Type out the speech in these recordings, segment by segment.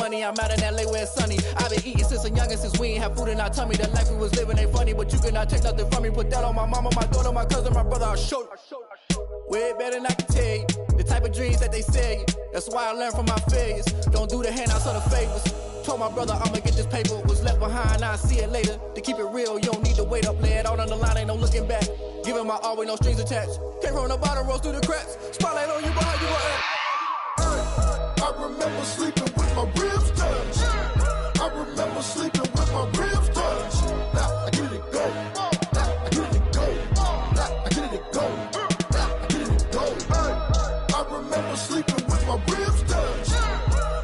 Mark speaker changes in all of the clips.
Speaker 1: money. I'm out in LA where it's sunny. I've been eating since I'm youngin', since we ain't have food in our tummy. The life we was living ain't funny, but you cannot take nothing from me. Put that on my mama, my daughter, my cousin, my brother, I'll show you. Way better than I can tell you. The type of dreams that they sell you. That's why I learned from my failures. Don't do the handouts or the favors. Told my brother I'ma get this paper. Was left behind, I'll see it later. To keep it real, you don't need to wait up. Lay it out on the line, ain't no looking back. Giving my all with no strings attached. Came from the bottom, rose through the cracks. Spotlight on you, but how you gonna act?
Speaker 2: I remember sleeping with my ribs touched. I remember sleeping with my ribs touched. Now I get it go. Now I get it go. Now I get it go. Now I get it go. I remember sleeping with my ribs touched.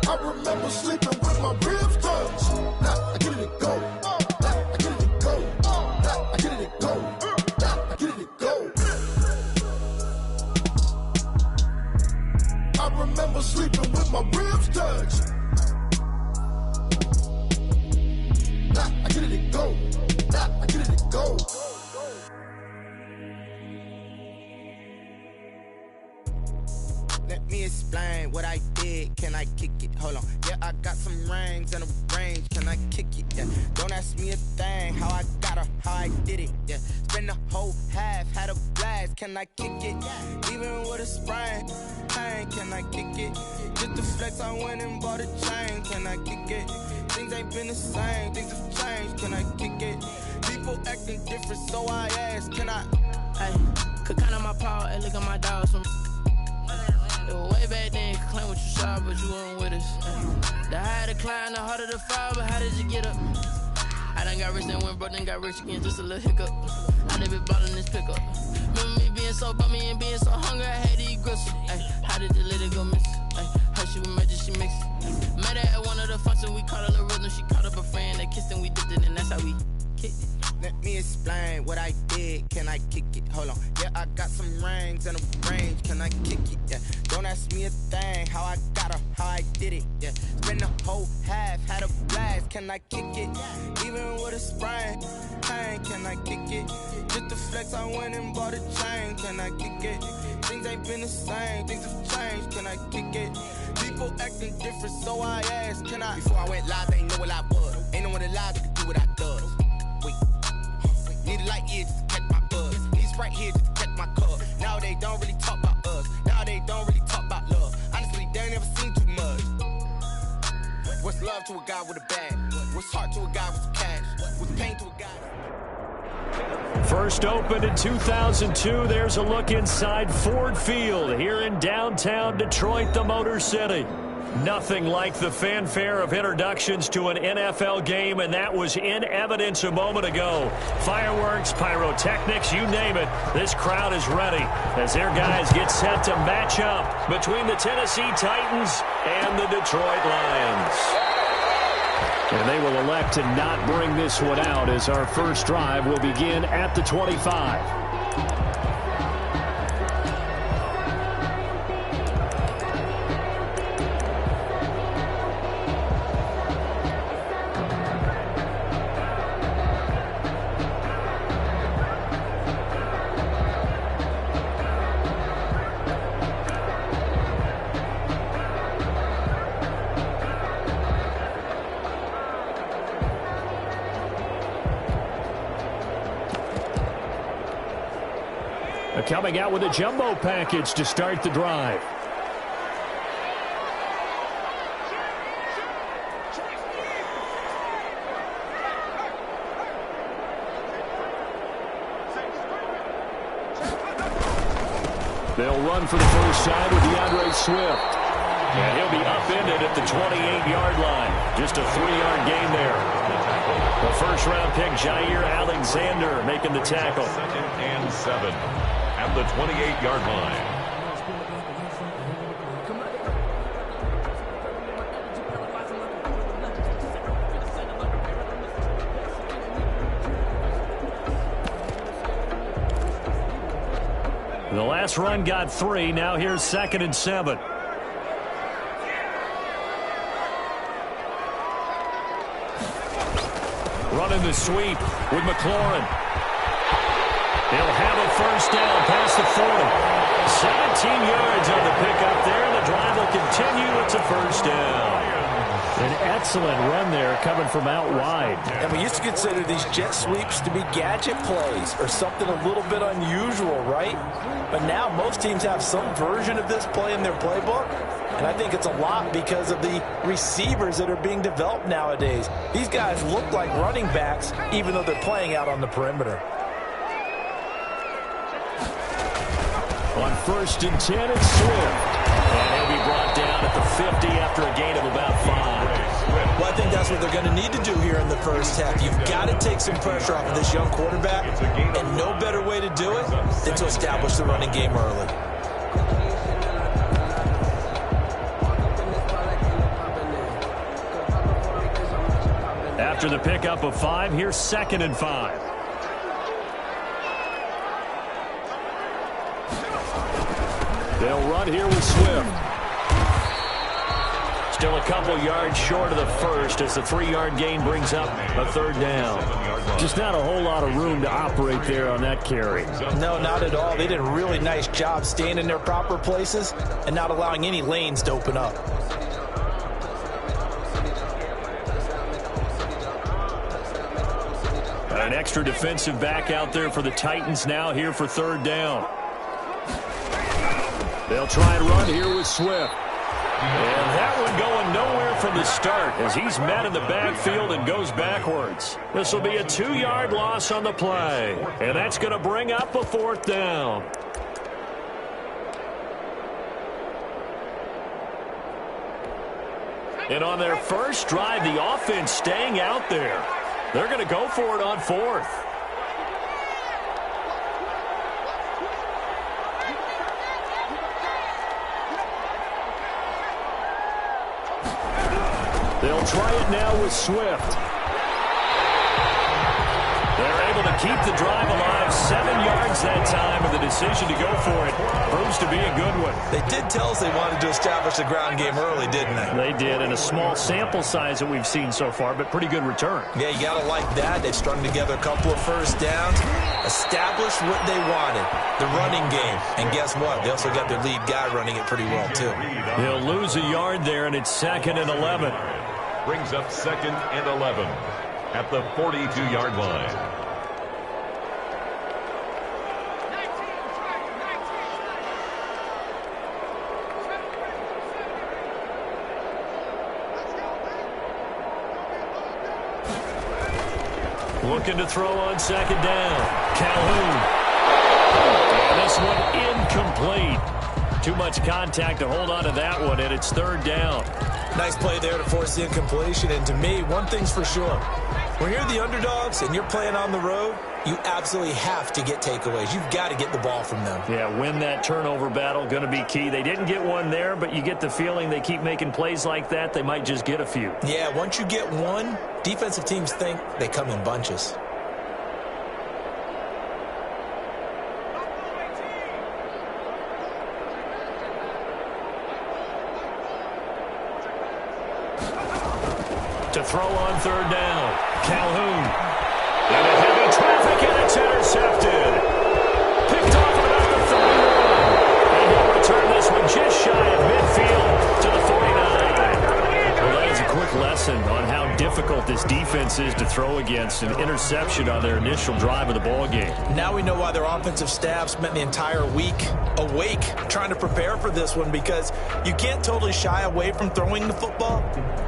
Speaker 2: I remember sleeping with my ribs touched. Now I get it go. Now I get it go. Now I get it go. Now I get it go. I remember sleeping with my ribs touched. Now I get it go. Now I get it go.
Speaker 3: Let me explain what I did. Can I kick it? Hold on. Yeah, I got some rings and a range. Can I kick it? Yeah. Don't ask me a thing. How I got her, how I did it. Yeah. Spend the whole half, had a blast. Can I kick it? Even with a sprain. Pain, can I kick it? Just the flex, I went and bought a chain. Can I kick it? Things ain't been the same. Things have changed. Can I kick it? People acting different, so I ask. Can I?
Speaker 1: Hey, could count on my power, and look at my dogs from. It was way back then, could claim what you saw, but you weren't with us. The higher the climb, the harder the fall, but how did you get up? I done got rich, then went broke, then got rich again, just a little hiccup. I done been ballin' this pickup. Remember me being so bummy and being so hungry, I had to eat gristle. Ay, how did you let it go miss? Ay, how she was magic, she mixed. Met her at one of the functions, we caught a little rhythm, she caught up a friend, they kissed and we dipped it, and that's how we kicked it.
Speaker 3: Let me explain what I did. Can I kick it? Hold on. Yeah, I got some rings and a range. Can I kick it? Yeah. Don't ask me a thing. How I got her, how I did it. Yeah. Spend the whole half, had a blast. Can I kick it? Even with a sprain. Pain, can I kick it? Just the flex, I went and bought a chain. Can I kick it? Things ain't been the same. Things have changed. Can I kick it? People acting different, so I asked. Can I? Before I went live, they ain't know what I was. Ain't no one alive that could do what I does. Wait. Need a light year just to catch my buzz. Need Sprite here just to catch my cup. Now they don't really talk about us. Now they don't really talk about love. Honestly, they ain't never seen too much. What's love to a guy with a bag? What's heart to a guy with some cash? What's pain to a guy?
Speaker 4: First opened in 2002. There's a look inside Ford Field here in downtown Detroit, the Motor City. Nothing like the fanfare of introductions to an NFL game, and that was in evidence a moment ago. Fireworks, pyrotechnics, you name it. This crowd is ready as their guys get set to match up between the Tennessee Titans and the Detroit Lions. And they will elect to not bring this one out as our first drive will begin at the 25. Coming out with a jumbo package to start the drive. They'll run for the first time with DeAndre Swift. And he'll be upended at the 28-yard line. Just a 3-yard gain there. The first-round pick, Jair Alexander, making the tackle.
Speaker 5: 2nd and 7 at the 28-yard line.
Speaker 4: The last run got 3. Now here's 2nd and 7. Running the sweep with McLaurin. He'll have a first down past the 40. 17 yards on the pickup there. The drive will continue. It's a first down. An excellent run there coming from out wide.
Speaker 6: And we used to consider these jet sweeps to be gadget plays or something a little bit unusual, right? But now most teams have some version of this play in their playbook. And I think it's a lot because of the receivers that are being developed nowadays. These guys look like running backs even though they're playing out on the perimeter.
Speaker 4: On 1st and 10, it's Swift. And he'll be brought down at the 50 after a gain of about 5.
Speaker 6: Well, I think that's what they're going to need to do here in the first half. You've got to take some pressure off of this young quarterback, and no better way to do it than to establish the running game early.
Speaker 4: After the pickup of 5, here's 2nd and 5. They'll run here with Swift. Still a couple yards short of the first as the 3-yard gain brings up a 3rd down. Just not a whole lot of room to operate there on that carry.
Speaker 6: No, not at all. They did a really nice job staying in their proper places and not allowing any lanes to open up.
Speaker 4: An extra defensive back out there for the Titans now here for 3rd down. They'll try and run here with Swift. And that one going nowhere from the start as he's met in the backfield and goes backwards. This will be a 2-yard loss on the play. And that's going to bring up a 4th down. And on their first drive, the offense staying out there. They're going to go for it on 4th. They'll try it now with Swift. They're able to keep the drive alive. 7 yards that time, and the decision to go for it proves to be a good one.
Speaker 6: They did tell us they wanted to establish the ground game early, didn't they?
Speaker 4: They did, and a small sample size that we've seen so far, but pretty good return.
Speaker 6: Yeah, you got to like that. They've strung together a couple of first downs, established what they wanted, the running game. And guess what? They also got their lead guy running it pretty well, too.
Speaker 4: They'll lose a yard there, and it's 2nd and 11.
Speaker 5: Brings up 2nd and 11 at the 42-yard line.
Speaker 4: Looking to throw on 2nd down. Calhoun. And this one incomplete. Too much contact to hold on to that one, and it's 3rd down.
Speaker 6: Nice play there to force the incompletion. And to me, one thing's for sure. When you're the underdogs and you're playing on the road, you absolutely have to get takeaways. You've got to get the ball from them.
Speaker 4: Yeah, win that turnover battle, going to be key. They didn't get one there, but you get the feeling they keep making plays like that, they might just get a few.
Speaker 6: Yeah, once you get one, defensive teams think they come in bunches.
Speaker 4: To throw on 3rd down, Calhoun. And a heavy traffic, and it's intercepted. Picked off at about the 31. And he'll return this one just shy of midfield to the 49. Well, that is a quick lesson on how difficult this defense is to throw against. An interception on their initial drive of the ball game.
Speaker 6: Now we know why their offensive staff spent the entire week awake trying to prepare for this one, because you can't totally shy away from throwing the football.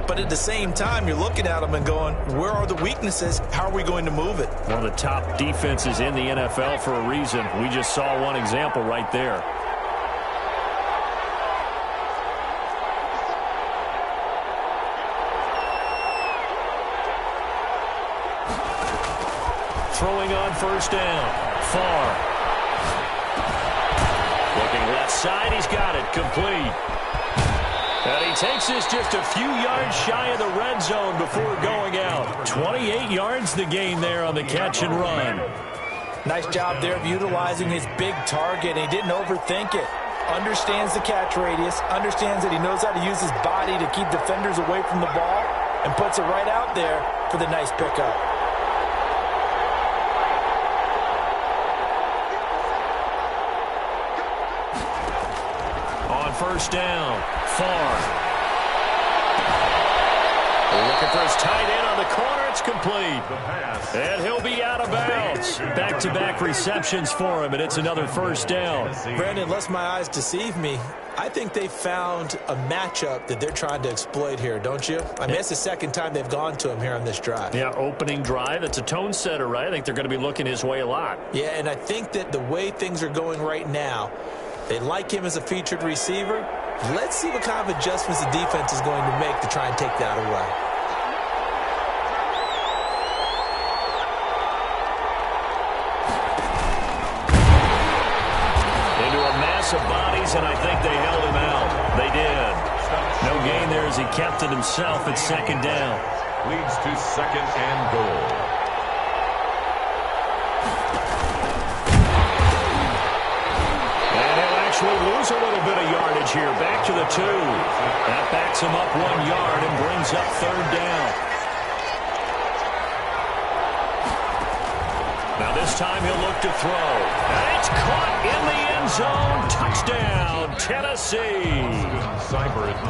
Speaker 6: But at the same time, you're looking at them and going, where are the weaknesses? How are we going to move it?
Speaker 4: One of the top defenses in the NFL for a reason. We just saw one example right there. Throwing on 1st down. Far. Looking left side. He's got it. Complete. And he takes this just a few yards shy of the red zone before going out. 28 yards the gain there on the catch and run.
Speaker 6: Nice job there of utilizing his big target. He didn't overthink it. Understands the catch radius. Understands that he knows how to use his body to keep defenders away from the ball. And puts it right out there for the nice pickup. On 1st down, Far.
Speaker 4: Looking for his tight end on the corner. It's complete. And he'll be out of bounds. Back-to-back receptions for him, and it's another first down.
Speaker 6: Brandon, unless my eyes deceive me, I think they found a matchup that they're trying to exploit here, don't you? I mean, it's the second time they've gone to him here on this drive.
Speaker 4: Yeah, opening drive. It's a tone setter, right? I think they're going to be looking his way a lot.
Speaker 6: Yeah, and I think that the way things are going right now, they like him as a featured receiver. Let's see what kind of adjustments the defense is going to make to try and take that away.
Speaker 4: Of bodies, and I think they held him out. They did. No gain there as he kept it himself at second down.
Speaker 5: Leads to second and goal.
Speaker 4: And he'll actually lose a little bit of yardage here. Back to the 2. That backs him up 1 yard and brings up third down. Now this time he'll look to throw. And it's caught in the end zone. Touchdown, Tennessee.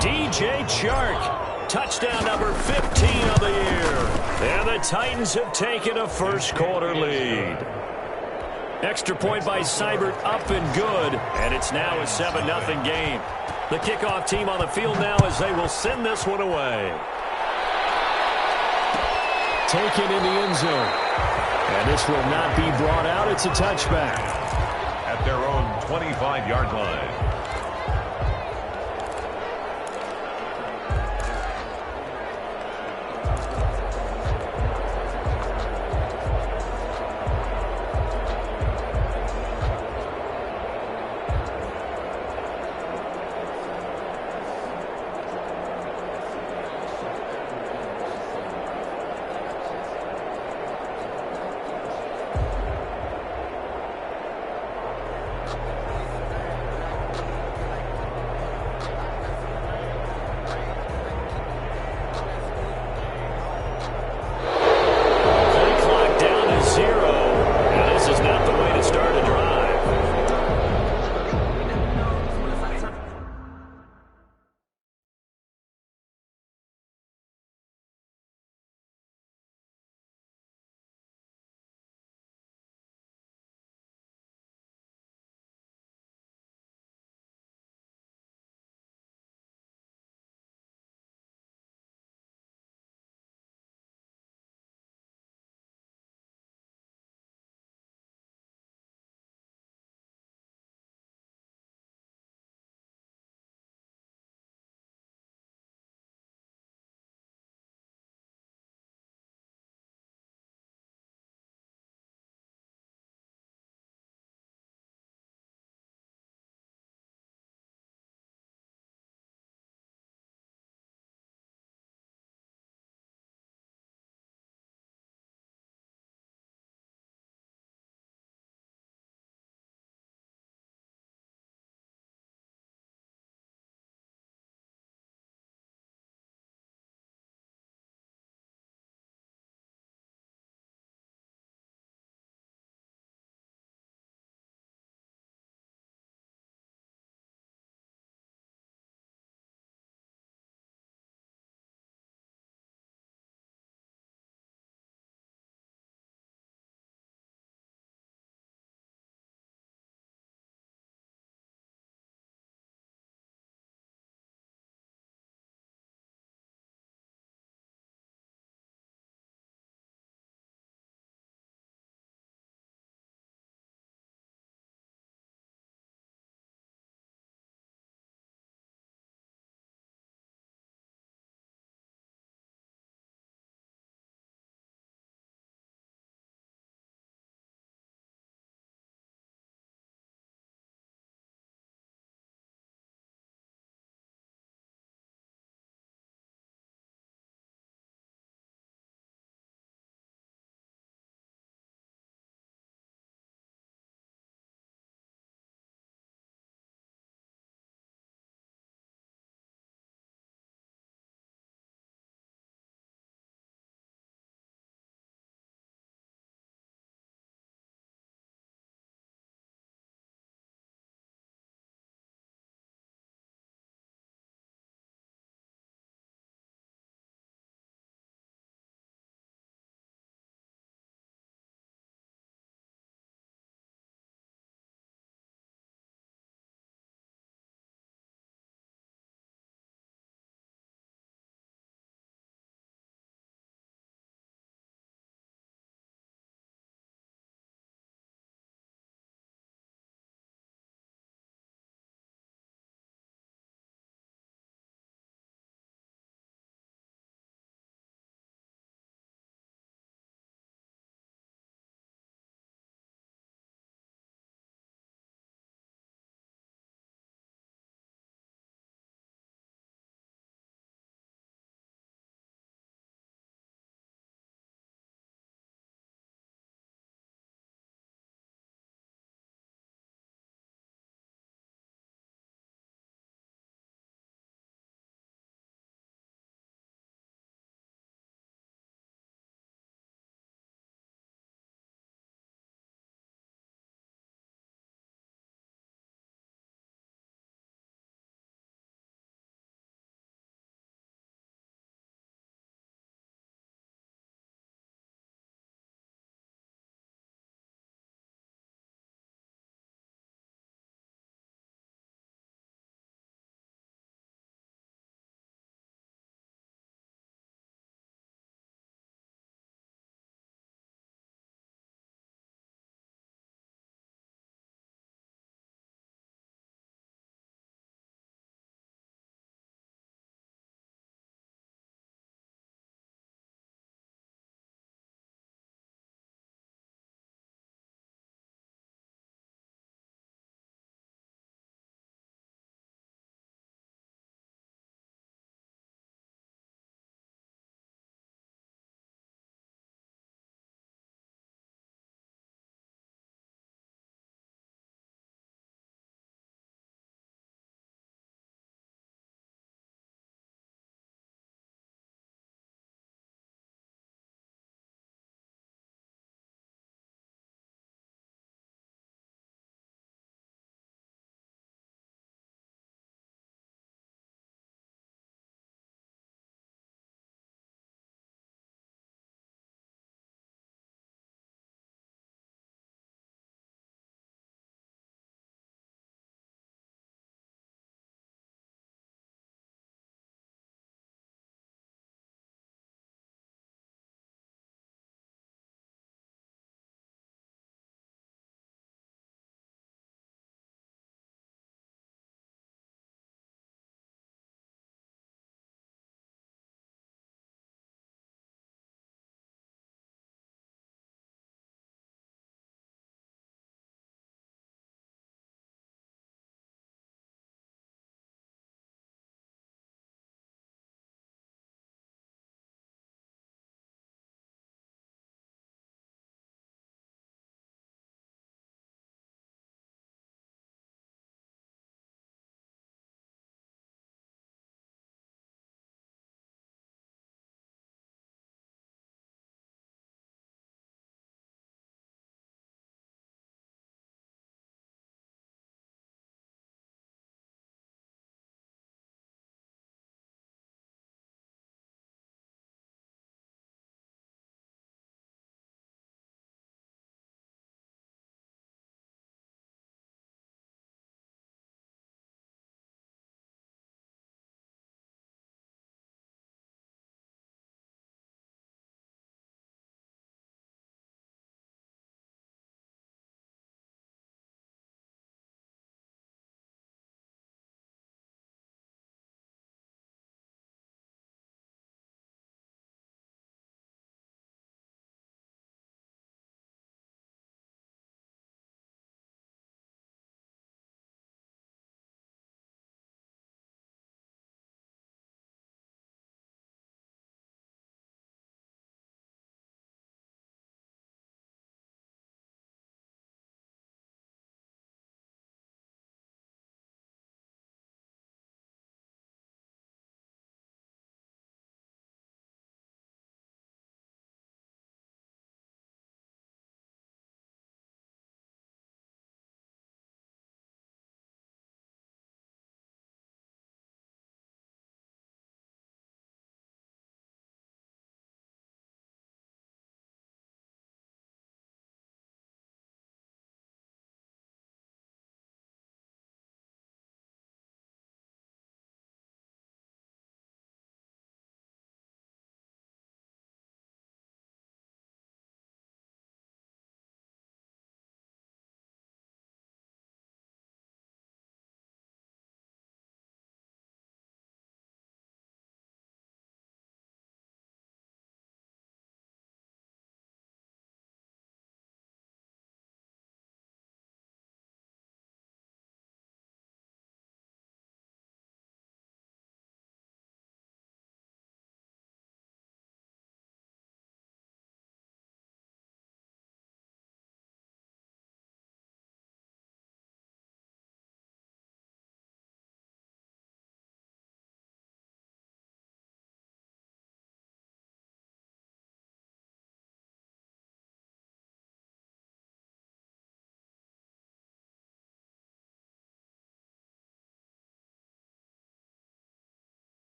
Speaker 4: DJ Chark. Touchdown number 15 of the year. And the Titans have taken a first-quarter lead. Extra point by Seibert, up and good. And it's now a 7-0 game. The kickoff team on the field now as they will send this one away. Taken in the end zone. And this will not be brought out. It's a touchback.
Speaker 5: At their own 25-yard line.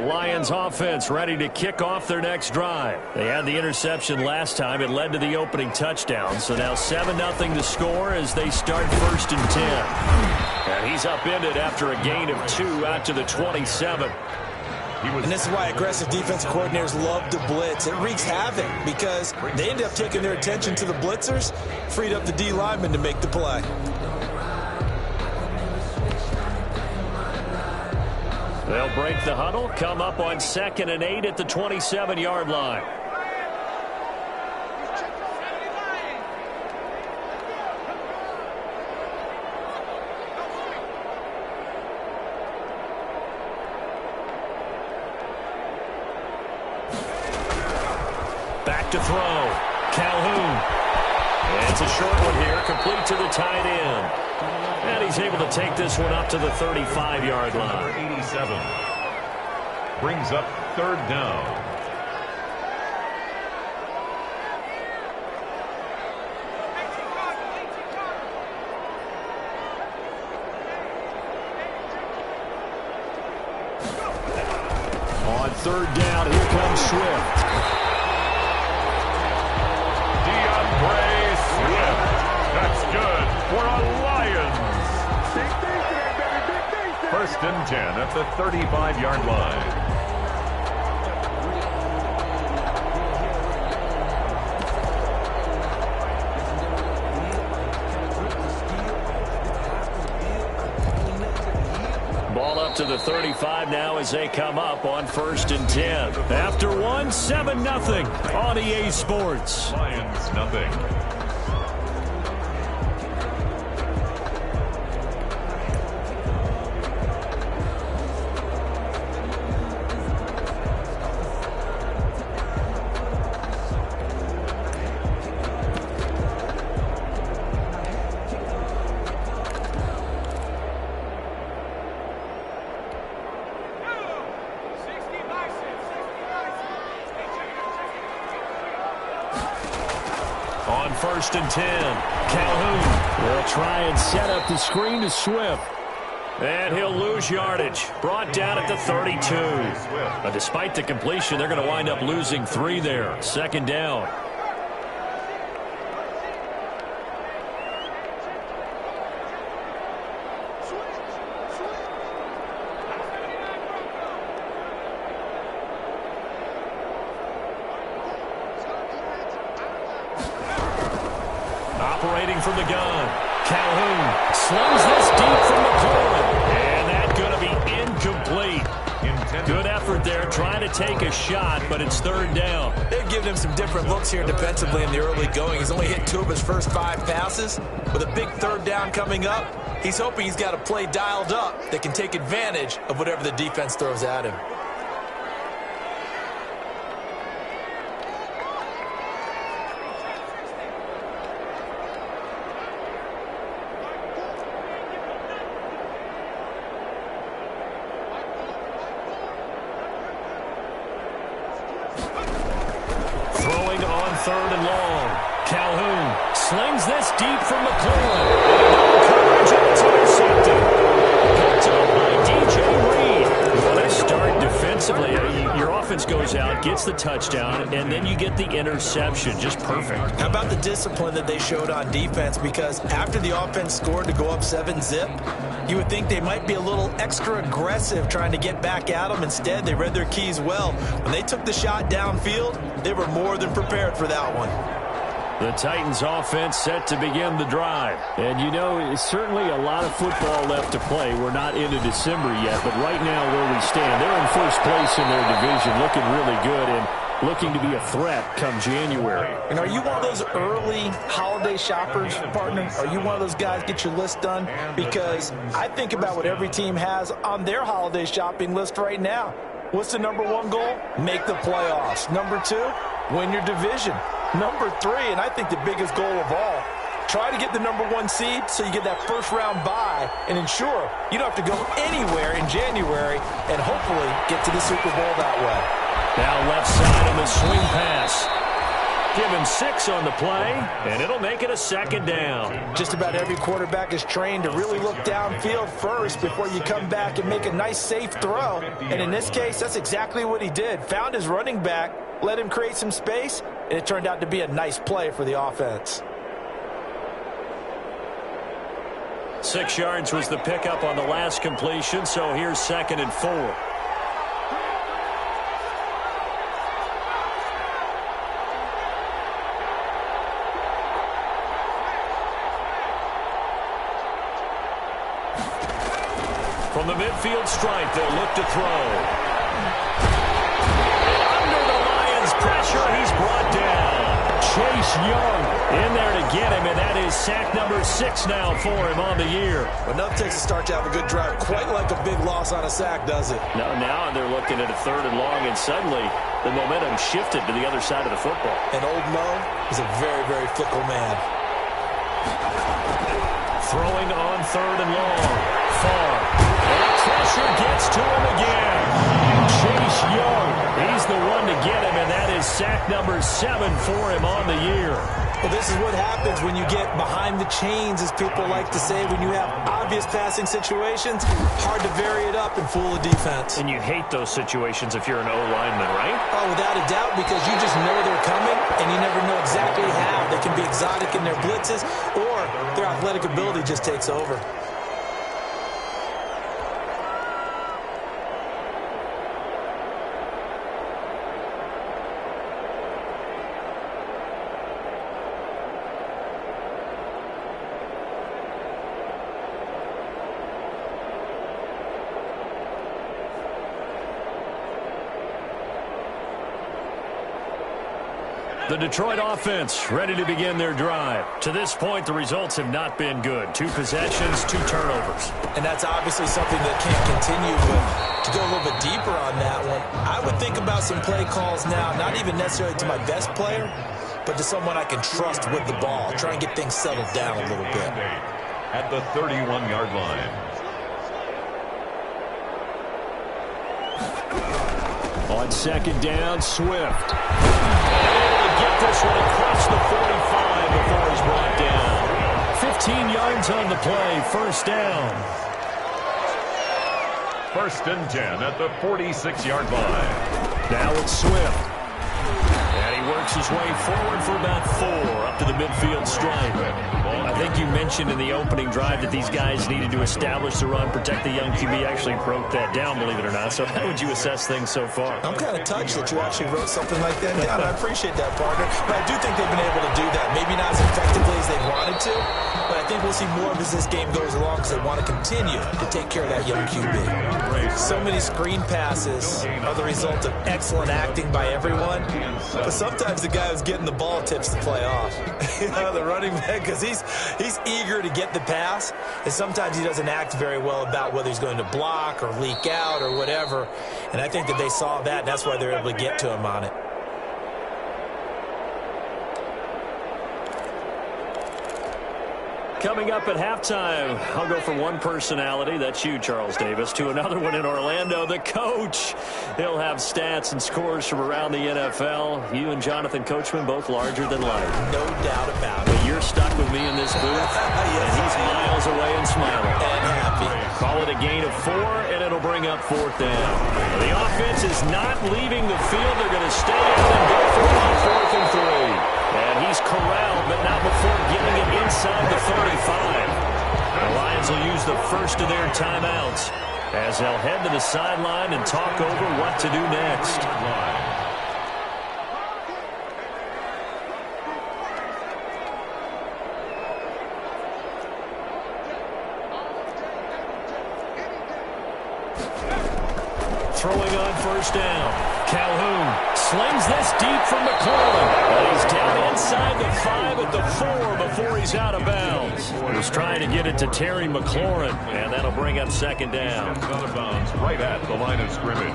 Speaker 4: Lions offense ready to kick off their next drive. They had the interception last time. It led to the opening touchdown. So now 7-0 to score as they start 1st and 10. And he's upended after a gain of 2 out to the 27.
Speaker 6: And this is why aggressive defense coordinators love to blitz. It wreaks havoc because they end up taking their attention to the blitzers, freed up the D lineman to make the play.
Speaker 4: They'll break the huddle, come up on 2nd and 8 at the 27-yard line. Back to throw. Calhoun. And it's a short one here, complete to the tight end. And he's able to take this one up to the 35-yard line.
Speaker 5: 87. Brings up 3rd down.
Speaker 4: On 3rd down, here comes Swift.
Speaker 5: That's good for a Lions. 1st and 10 at the 35-yard line.
Speaker 4: Ball up to the 35 now as they come up on 1st and 10. After 7-0 on EA Sports.
Speaker 5: Lions nothing.
Speaker 4: On 1st and 10, Calhoun will try and set up the screen to Swift. And he'll lose yardage. Brought down at the 32. But despite the completion, they're going to wind up losing 3 there. 2nd down. Operating from the gun. Calhoun slings this deep from the corner. And that's going to be incomplete. Good effort there, trying to take a shot, but it's 3rd down.
Speaker 6: They've given him some different looks here defensively in the early going. He's only hit 2 of his first 5 passes. With a big 3rd down coming up, he's hoping he's got a play dialed up that can take advantage of whatever the defense throws at him.
Speaker 4: Throwing on 3rd and long. Calhoun slings this deep from the corner. Coverage, and it's intercepted. Picked up by DJ Reed. What a start defensively. Your offense goes out, gets the touchdown, and then you get the interception. Just perfect.
Speaker 6: How about the discipline that they showed on defense? Because after the offense scored to go up 7-zip, you would think they might be a little extra aggressive trying to get back at them. Instead, they read their keys well. When they took the shot downfield, they were more than prepared for that one.
Speaker 4: The Titans offense set to begin the drive. And you know, it's certainly a lot of football left to play. We're not into December yet, but right now where we stand, they're in 1st place in their division, looking really good and looking to be a threat come January.
Speaker 6: And are you one of those early holiday shoppers, partner? Are you one of those guys get your list done? Because I think about what every team has on their holiday shopping list right now. What's the #1 goal? Make the playoffs. #2, win your division. #3, and I think the biggest goal of all, try to get the #1 seed so you get that 1st-round bye and ensure you don't have to go anywhere in January and hopefully get to the Super Bowl that way.
Speaker 4: Now left side on the swing pass. Give him 6 on the play, and it'll make it a second down.
Speaker 6: Just about every quarterback is trained to really look downfield first before you come back and make a nice, safe throw. And in this case, that's exactly what he did. Found his running back, let him create some space, and it turned out to be a nice play for the offense.
Speaker 4: 6 yards was the pickup on the last completion, so here's 2nd and 4. From the midfield stripe, they'll look to throw. Under the Lions' pressure, he's brought down. Chase Young in there to get him, and that is sack number 6 now for him on the year.
Speaker 6: Well, enough takes a start to have a good drive. Quite like a big loss on a sack, does it?
Speaker 4: No, now they're looking at a 3rd and long, and suddenly the momentum shifted to the other side of the football.
Speaker 6: And old Mo is a very, very fickle man.
Speaker 4: Throwing on 3rd and long. Far. And pressure gets to him again. Chase Young, he's the one to get him, and that is sack number 7 for him on the year.
Speaker 6: Well, this is what happens when you get behind the chains, as people like to say, when you have obvious passing situations. Hard to vary it up and fool the defense.
Speaker 4: And you hate those situations if you're an O-lineman, right?
Speaker 6: Oh, without a doubt, because you just know they're coming, and you never know exactly how. They can be exotic in their blitzes, or their athletic ability just takes over.
Speaker 4: The Detroit offense ready to begin their drive. To this point, the results have not been good. 2 possessions, 2 turnovers.
Speaker 6: And that's obviously something that can't continue. But to go a little bit deeper on that one, I would think about some play calls now, not even necessarily to my best player, but to someone I can trust with the ball. Try and get things settled down a little bit.
Speaker 5: At the 31-yard line.
Speaker 4: On 2nd down, Swift. Get this one across the 45 before he's brought down. 15 yards on the play, 1st down.
Speaker 5: 1st and 10 at the 46-yard line.
Speaker 4: Now it's Swift. And he works his way forward for about 4 up to the midfield stripe. I think you mentioned in the opening drive that these guys needed to establish the run, protect the young QB. Actually broke that down, believe it or not. So how would you assess things so far?
Speaker 6: I'm kind of touched that you actually wrote something like that down. I appreciate that, partner. But I do think they've been able to do that. Maybe not as effectively as they wanted to, but I think we'll see more of as this game goes along because they want to continue to take care of that young QB. So many screen passes are the result of excellent acting by everyone, but sometimes the guy who's getting the ball tips the play off. You know, the running back, because he's eager to get the pass, and sometimes he doesn't act very well about whether he's going to block or leak out or whatever. And I think that they saw that, and that's why they're able to get to him on it.
Speaker 4: Coming up at halftime, I'll go from one personality, that's you, Charles Davis, to another one in Orlando, the coach. He'll have stats and scores from around the NFL. You and Jonathan Coachman, both larger than life.
Speaker 6: No doubt about it.
Speaker 4: But you're stuck with me in this booth,
Speaker 6: Yes,
Speaker 4: and he's miles away and smiling.
Speaker 6: And happy.
Speaker 4: Call it a gain of 4, and it'll bring up 4th down. The offense is not leaving the field. They're going to stay out and go for it on 4th and 3. And he's corralled, but not before getting it inside the 35. The Lions will use the first of their timeouts as they'll head to the sideline and talk over what to do next. Throwing on 1st down. Calhoun slings this deep from McLaurin. And he's down inside the 5 at the 4 before he's out of bounds. He's trying to get it to Terry McLaurin, and that'll bring up 2nd down.
Speaker 5: Out of bounds right at the line of scrimmage.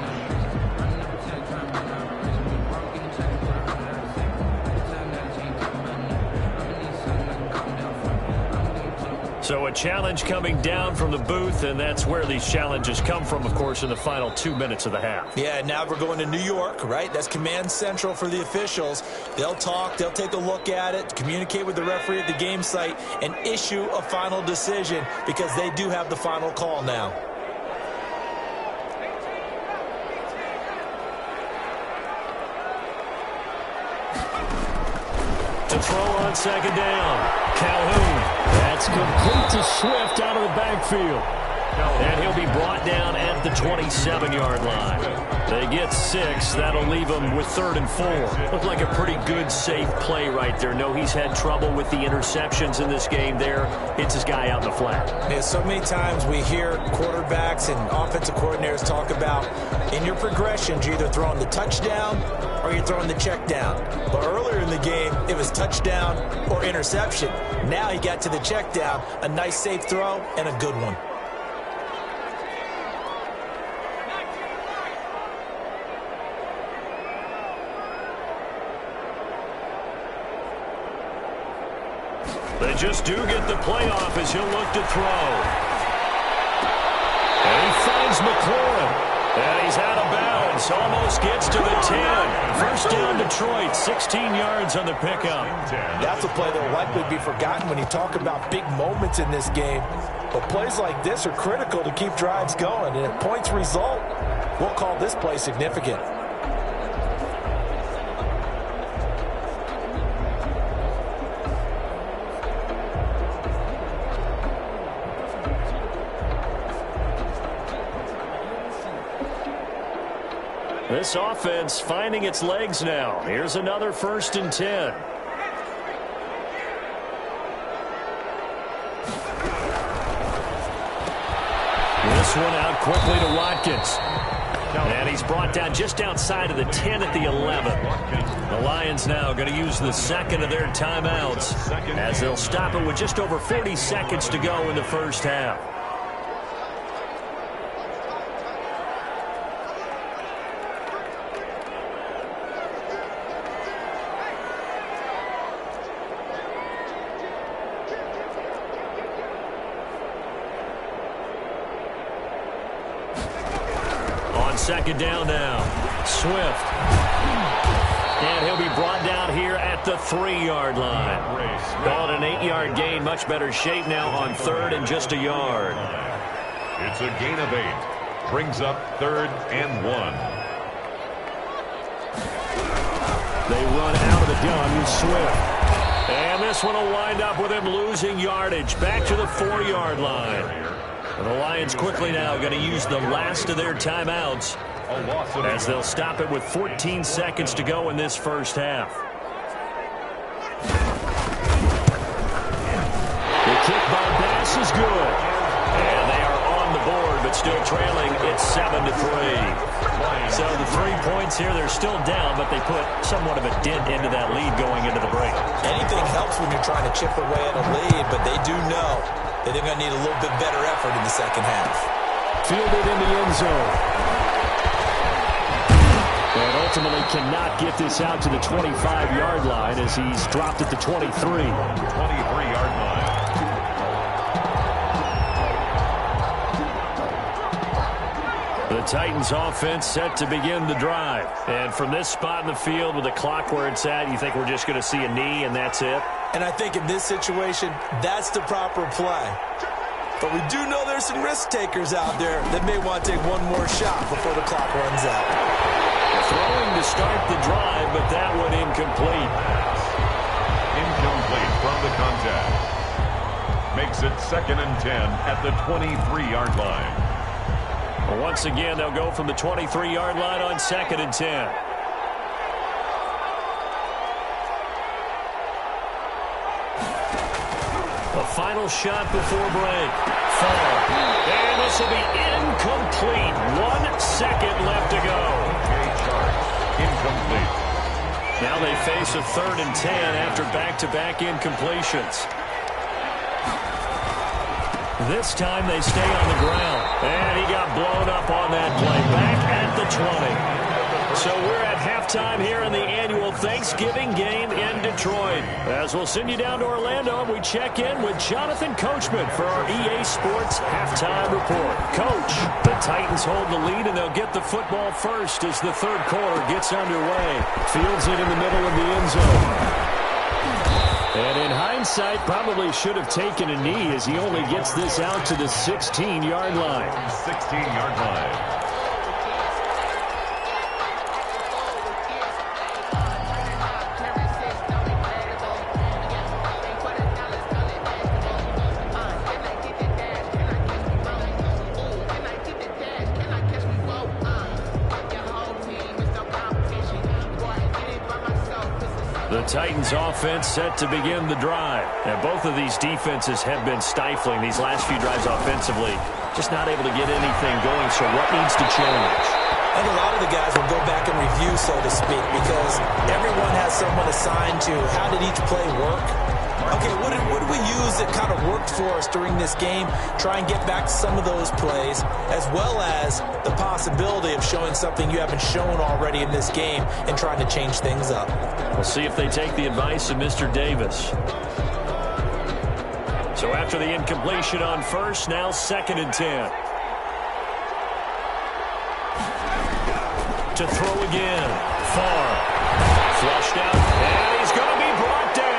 Speaker 4: So a challenge coming down from the booth, and that's where these challenges come from, of course, in the final 2 minutes of the half.
Speaker 6: Yeah, now we're going to New York, right? That's command central for the officials. They'll talk, they'll take a look at it, communicate with the referee at the game site, and issue a final decision because they do have the final call now.
Speaker 4: To throw on second down. Calhoun. That's complete to Swift out of the backfield. And he'll be brought down at the 27-yard line. They get 6. That'll leave them with 3rd and 4. Looked like a pretty good, safe play right there. No, he's had trouble with the interceptions in this game there. Hits his guy out in the flat.
Speaker 6: Yeah, so many times we hear quarterbacks and offensive coordinators talk about in your progressions, you're either throwing the touchdown or you're throwing the check down. But earlier in the game, it was touchdown or interception. Now he got to the check down, a nice safe throw and a good one.
Speaker 4: They just do get the playoff as he'll look to throw. And he finds McLaurin. And he's out of bounds. Almost gets to the 10. First down Detroit. 16 yards on the pickup.
Speaker 6: That's a play that will likely be forgotten when you talk about big moments in this game. But plays like this are critical to keep drives going. And if points result, we'll call this play significant.
Speaker 4: This offense finding its legs now. Here's another 1st and 10. This one out quickly to Watkins. And he's brought down just outside of the 10 at the 11. The Lions now going to use the second of their timeouts as they'll stop it with just over 40 seconds to go in the first half. Second down now. Swift. And he'll be brought down here at the 3-yard line. Called an 8-yard gain. Much better shape now on 3rd and just a yard.
Speaker 5: It's a gain of 8. Brings up 3rd and 1.
Speaker 4: They run out of the gun with Swift. And this one will wind up with him losing yardage. Back to the 4-yard line. The Lions quickly now going to use the last of their timeouts as they'll stop it with 14 seconds to go in this first half. The kick by Bass is good. And they are on the board, but still trailing. It's 7-3. So the 3 points here, they're still down, but they put somewhat of a dent into that lead going into the break.
Speaker 6: Anything helps when you're trying to chip away at a lead, but they do know that they're going to need a little bit better effort in the second half.
Speaker 4: Fielded in the end zone. And ultimately cannot get this out to the 25-yard line as he's dropped at the 23.
Speaker 5: 23-yard line.
Speaker 4: The Titans offense set to begin the drive. And from this spot in the field with the clock where it's at, you think we're just going to see a knee and that's it?
Speaker 6: And I think in this situation, that's the proper play. But we do know there's some risk takers out there that may want to take one more shot before the clock runs out.
Speaker 4: Throwing to start the drive, but that one incomplete.
Speaker 5: Incomplete from the contact. Makes it 2nd and 10 at the 23-yard line.
Speaker 4: Well, once again, they'll go from the 23-yard line on 2nd and 10. The final shot before break. Far. And this will be incomplete. 1 second left to go.
Speaker 5: Incomplete.
Speaker 4: Now they face a 3rd and 10 after back-to-back incompletions. This time they stay on the ground. And he got blown up on that play. Back at the 20. So we're at halftime here in the annual Thanksgiving game in Detroit. As we'll send you down to Orlando, and we check in with Jonathan Coachman for our EA Sports Halftime Report. Coach, the Titans hold the lead, and they'll get the football first as the third quarter gets underway. Fields it in the middle of the end zone. And in hindsight, probably should have taken a knee as he only gets this out to the 16-yard line.
Speaker 5: 16-yard line.
Speaker 4: The Titans offense set to begin the drive. And both of these defenses have been stifling these last few drives offensively. Just not able to get anything going, so what needs to change?
Speaker 6: I think a lot of the guys will go back and review, so to speak, because everyone has someone assigned to how did each play work. Okay, what did we use that kind of worked for us during this game? Try and get back to some of those plays, as well as the possibility of showing something you haven't shown already in this game and trying to change things up.
Speaker 4: We'll see if they take the advice of Mr. Davis. So after the incompletion on first, now 2nd and 10. To throw again. Far. Flushed out. And he's going to be brought down.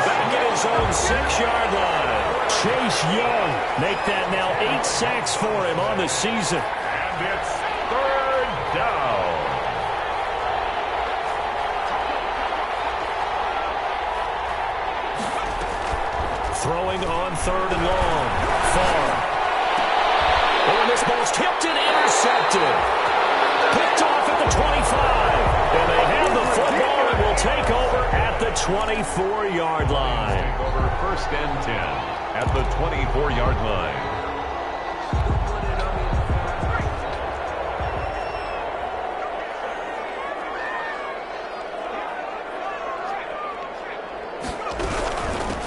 Speaker 4: Back at his own 6-yard line. Chase Young make that now 8 sacks for him on the season.
Speaker 5: And it's 3rd down.
Speaker 4: Throwing on 3rd and long. Far. Oh, this ball's tipped and intercepted. Picked off at the 25. And they have the football and will take over at the 24-yard line.
Speaker 5: Take over 1st and 10 at the 24-yard line.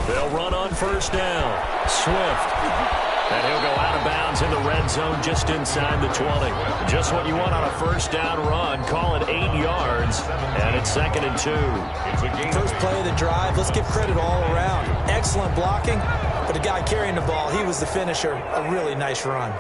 Speaker 4: They'll run on 1st down. Swift. And he'll go out of bounds in the red zone just inside the 20. Just what you want on a 1st down run. Call it 8 yards. And it's 2nd and 2.
Speaker 5: It's a game.
Speaker 6: First play of the drive, let's give credit all around. Excellent blocking, but the guy carrying the ball, he was the finisher. A really nice run.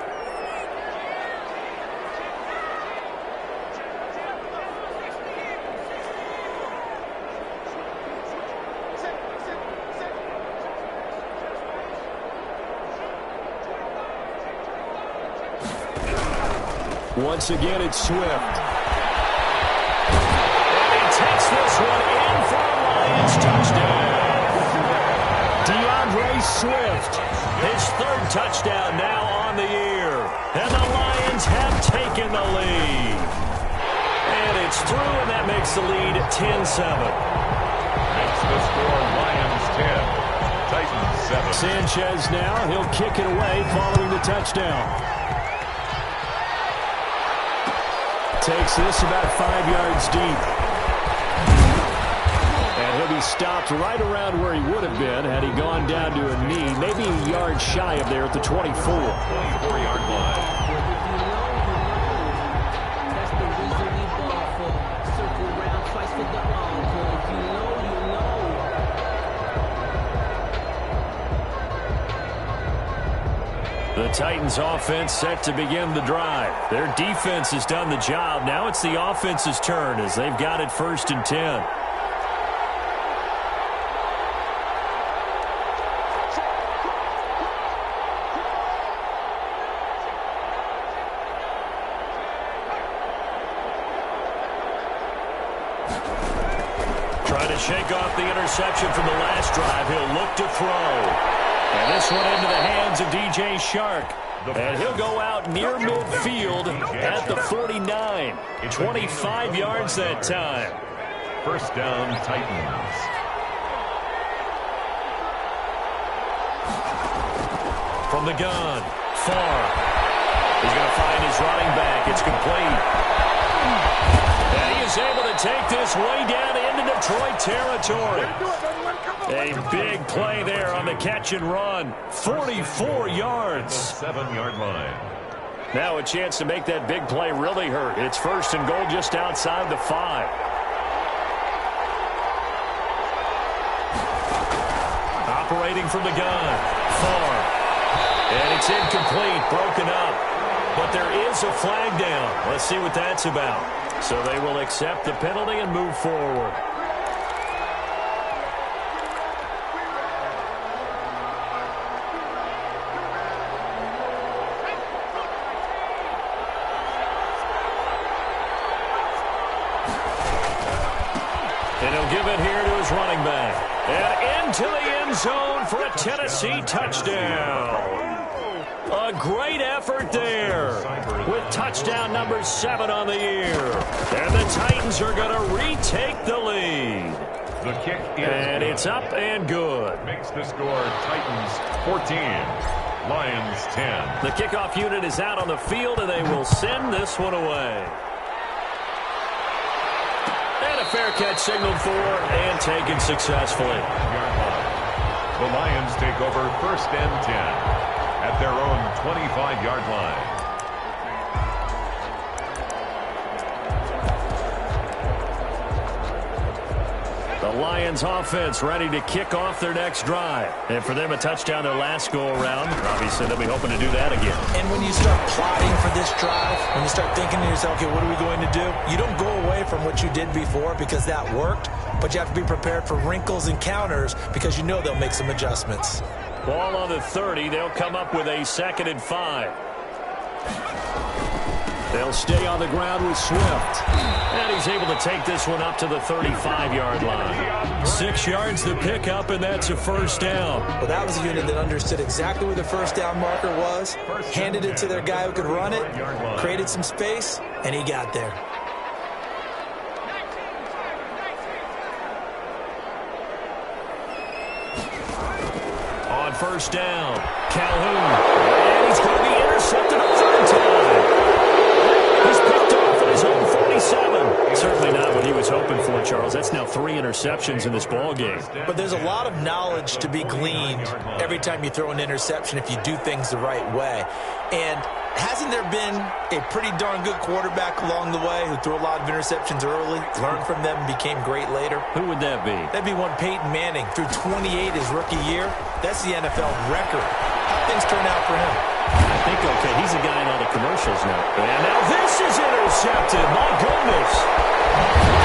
Speaker 4: Once again, it's Swift. And he takes this one in for a Lions touchdown. DeAndre Swift, his 3rd touchdown now on the year. And the Lions have taken the lead. And it's through, and that makes the lead 10-7.
Speaker 5: Makes the score Lions 10, Titans 7.
Speaker 4: Sanchez now, he'll kick it away following the touchdown. Takes this about 5 yards deep. And he'll be stopped right around where he would have been had he gone down to a knee, maybe a yard shy of there at the 24.
Speaker 5: 24-yard line.
Speaker 4: The Titans offense set to begin the drive. Their defense has done the job. Now it's the offense's turn as they've got it 1st and 10. Trying to shake off the interception from the last drive. He'll look to throw. And this one into the hands of DJ Shark. And he'll go out near midfield at the 49. 25 yards that time.
Speaker 5: 1st down, Titans.
Speaker 4: From the gun, Far. He's going to find his running back. It's complete. And he is able to take this way down into Detroit territory. A big play there on the catch and run. 44 yards.
Speaker 5: 7-yard line.
Speaker 4: Now a chance to make that big play really hurt. It's 1st and goal just outside the 5. Operating from the gun. Far. And it's incomplete. Broken up. But there is a flag down. Let's see what that's about. So they will accept the penalty and move forward. And he'll give it here to his running back. And into the end zone for a Tennessee touchdown. A great effort there with touchdown number 7 on the year. And the Titans are going to retake the lead.
Speaker 5: The kick is
Speaker 4: and it's up and good.
Speaker 5: Makes the score Titans 14, Lions 10.
Speaker 4: The kickoff unit is out on the field, and they will send this one away. And a fair catch signaled for and taken successfully.
Speaker 5: The Lions take over 1st and 10 at their own 25-yard line.
Speaker 4: The Lions offense ready to kick off their next drive. And for them, a touchdown their last go-around. Obviously, they'll be hoping to do that again.
Speaker 6: And when you start plotting for this drive, when you start thinking to yourself, okay, what are we going to do? You don't go away from what you did before because that worked, but you have to be prepared for wrinkles and counters because you know they'll make some adjustments.
Speaker 4: Ball on the 30. They'll come up with a 2nd and 5. They'll stay on the ground with Swift. And he's able to take this one up to the 35-yard line. 6 yards the pickup, and that's a 1st down.
Speaker 6: Well, that was a unit that understood exactly where the 1st down marker was, handed it to their guy who could run it, created some space, and he got there.
Speaker 4: On 1st down, Calhoun. And he's going to be intercepted a 3rd time. He's picked off at his own 47. Certainly not what he was hoping for, Charles. That's now 3 interceptions in this ball game.
Speaker 6: But there's a lot of knowledge to be gleaned every time you throw an interception if you do things the right way. And hasn't there been a pretty darn good quarterback along the way who threw a lot of interceptions early, learned from them, and became great later?
Speaker 4: Who would that be?
Speaker 6: That'd be one Peyton Manning. Threw 28 his rookie year. That's the NFL record. How things turn out for him?
Speaker 4: I think, okay, he's a guy in all the commercials now. And now this is intercepted. My goodness.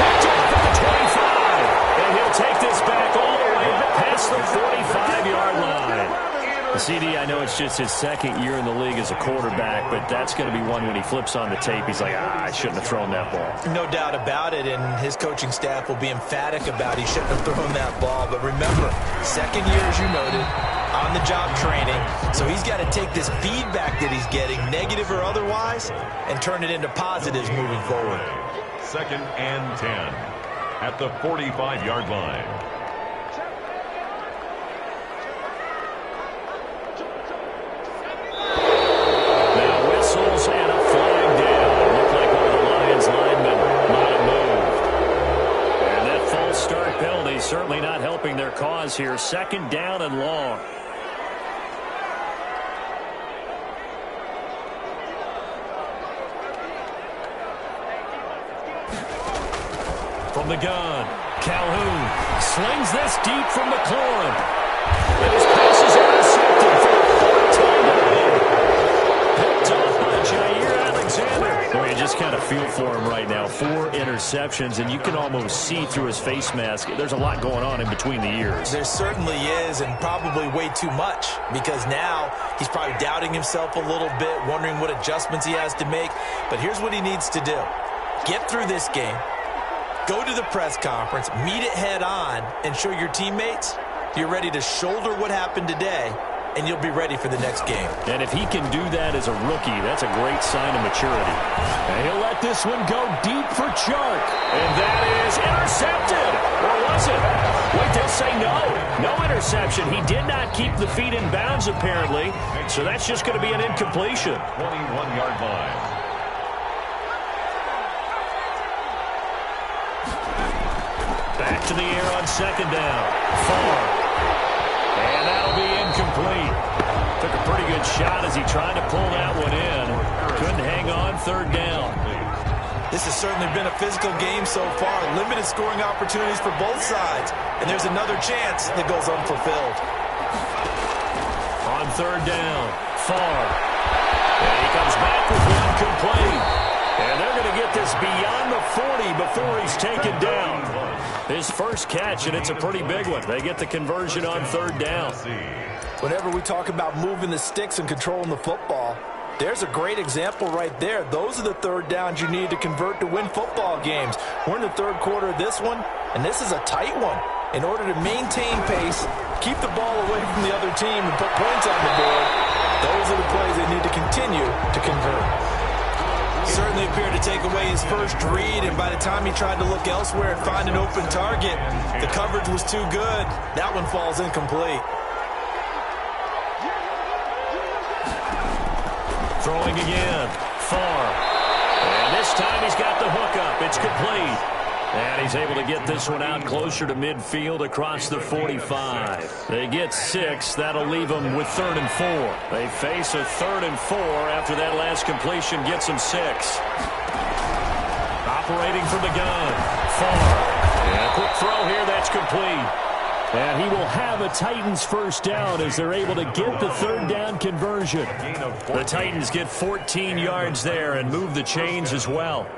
Speaker 4: Picked up at the 25. And he'll take this back all the way past the 45-yard line. The CD, I know it's just his 2nd year in the league as a quarterback, but that's going to be one when he flips on the tape, he's like, I shouldn't have thrown that ball.
Speaker 6: No doubt about it, and his coaching staff will be emphatic about he shouldn't have thrown that ball. But remember, 2nd year, as you noted, on-the-job training, so he's got to take this feedback that he's getting, negative or otherwise, and turn it into positives moving forward.
Speaker 5: 2nd and 10 at the 45-yard line.
Speaker 4: And a flag down. Looked like one of the Lions linemen might have moved. And that false start penalty certainly not helping their cause here. 2nd down and long. From the gun, Calhoun slings this deep from McLaurin. And his pass is intercepted for the 4th time today. Picked off by Jair Alexander. Boy, you just kind of feel for him right now. 4 interceptions, and you can almost see through his face mask. There's a lot going on in between the ears.
Speaker 6: There certainly is, and probably way too much, because now he's probably doubting himself a little bit, wondering what adjustments he has to make. But here's what he needs to do. Get through this game, go to the press conference, meet it head on, and show your teammates you're ready to shoulder what happened today, and you'll be ready for the next game.
Speaker 4: And if he can do that as a rookie, that's a great sign of maturity. And he'll let this one go deep for Chark. And that is intercepted. Or was it? Wait, they'll say no. No interception. He did not keep the feet in bounds, apparently. So that's just going to be an incompletion.
Speaker 5: 21-yard line.
Speaker 4: Back to the air on 2nd down. Far. And that'll be incomplete. Took a pretty good Good shot as he tried to pull that one in. Couldn't hang on third down.
Speaker 6: This has certainly been a physical game so far. Limited scoring opportunities for both sides. And there's another chance that goes unfulfilled.
Speaker 4: On third down, Farr. And he comes back with one complete. And they're going to get this beyond the 40 before he's taken down. His first catch, and it's a pretty big one. They get the conversion on third down.
Speaker 6: Whenever we talk about moving the sticks and controlling the football, there's a great example right there. Those are the third downs you need to convert to win football games. We're in the third quarter of this one, and this is a tight one. In order to maintain pace, keep the ball away from the other team, and put points on the board, those are the plays they need to continue to convert. Certainly appeared to take away his first read, and by the time he tried to look elsewhere and find an open target, the coverage was too good. That one falls incomplete.
Speaker 4: Throwing again, Farr. And this time he's got the hookup. It's complete. And he's able to get this one out closer to midfield across the 45. They get 6. That'll leave them with 3rd and 4. They face a 3rd and 4 after that last completion gets them 6. Operating from the gun, Farr. And a quick throw here, that's complete. And he will have a Titans first down as they're able to get the third down conversion. The Titans get 14 yards there and move the chains as well.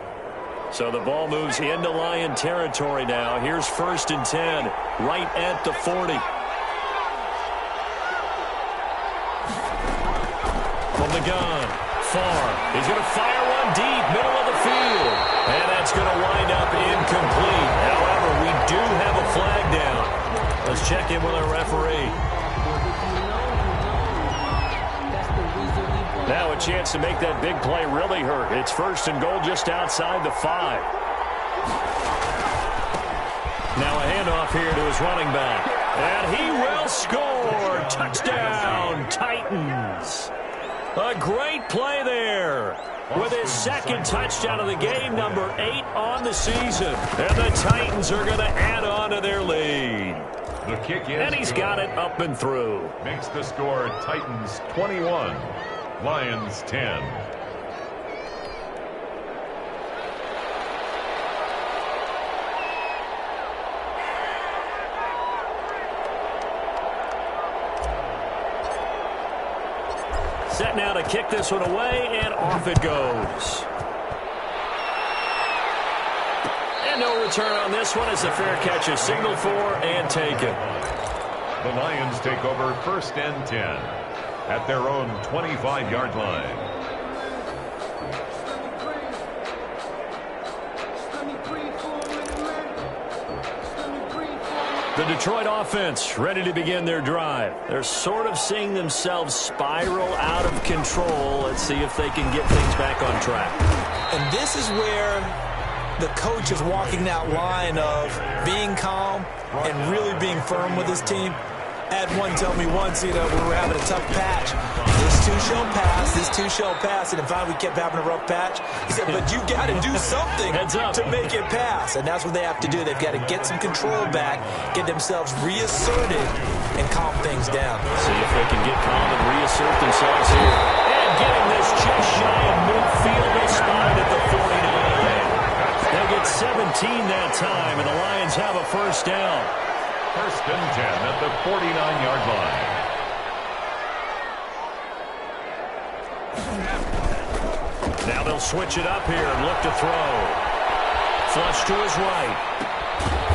Speaker 4: So the ball moves into Lion territory now. Here's 1st and 10, right at the 40. From the gun, Farr. He's going to fire one deep, middle of the field. And that's going to wind up incomplete. However, we do have a flag down. Let's check in with our referee. Now a chance to make that big play really hurt. It's 1st and goal just outside the 5. Now a handoff here to his running back. And he will score. Touchdown, Titans. A great play there. With his 2nd touchdown of the game, number 8 on the season. And the Titans are going to add on to their lead.
Speaker 5: The kick is
Speaker 4: and he's
Speaker 5: good.
Speaker 4: got it up and through.
Speaker 5: Makes the score Titans 21, Lions 10.
Speaker 4: Set now to kick this one away, and off it goes. And no return on this one as the fair catch is signaled for and taken.
Speaker 5: The Lions take over 1st and 10 at their own 25-yard line.
Speaker 4: The Detroit offense ready to begin their drive. They're sort of seeing themselves spiral out of control. Let's see if they can get things back on track.
Speaker 6: And this is where the coach is walking that line of being calm and really being firm with his team. I had one tell me once, we were having a tough patch. This too shall pass. And in fact, we kept having a rough patch. He said, but you got to do something to make it pass. And that's what they have to do. They've got to get some control back, get themselves reasserted, and calm things down.
Speaker 4: See if they can get calm and reassert themselves here. And getting this just shy of midfield, they spot at the 49. They get 17 that time, and the Lions have a first down.
Speaker 5: 1st and 10 at the 49-yard line.
Speaker 4: Now they'll switch it up here and look to throw. Flush to his right.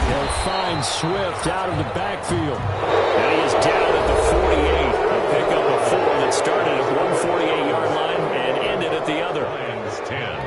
Speaker 4: They'll find Swift out of the backfield. And he is down at the 48. A pickup of 4 that started at one 48-yard line and ended at the other.
Speaker 5: Lions 10.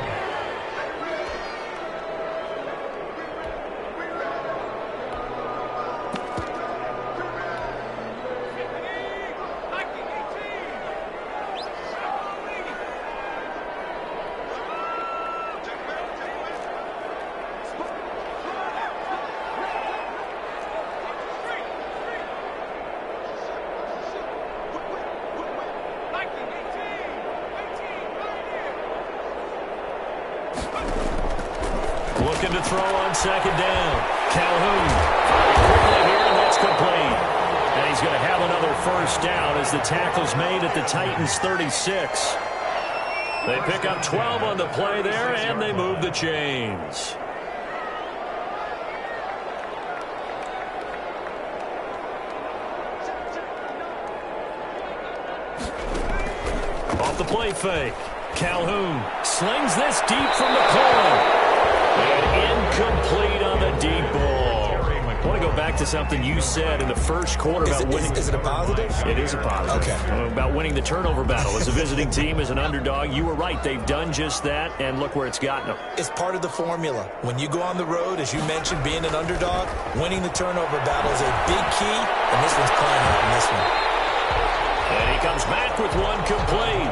Speaker 4: Looking to throw on 2nd down. Calhoun quickly here, and that's complete. And he's he's going to have another first down as the tackle's made at the Titans' 36. They pick up 12 on the play there, and they move the chains. Off the play fake. Calhoun slings this deep from the corner. And incomplete on the deep ball. I want to go back to something you said in the first quarter about winning.
Speaker 6: Is it a positive?
Speaker 4: It is a positive.
Speaker 6: Okay.
Speaker 4: About winning the turnover battle. As a visiting team, as an underdog, you were right. They've done just that, and look where it's gotten them.
Speaker 6: It's part of the formula. When you go on the road, as you mentioned, being an underdog, winning the turnover battle is a big key, and this one's playing out in this one.
Speaker 4: And he comes back with one complete.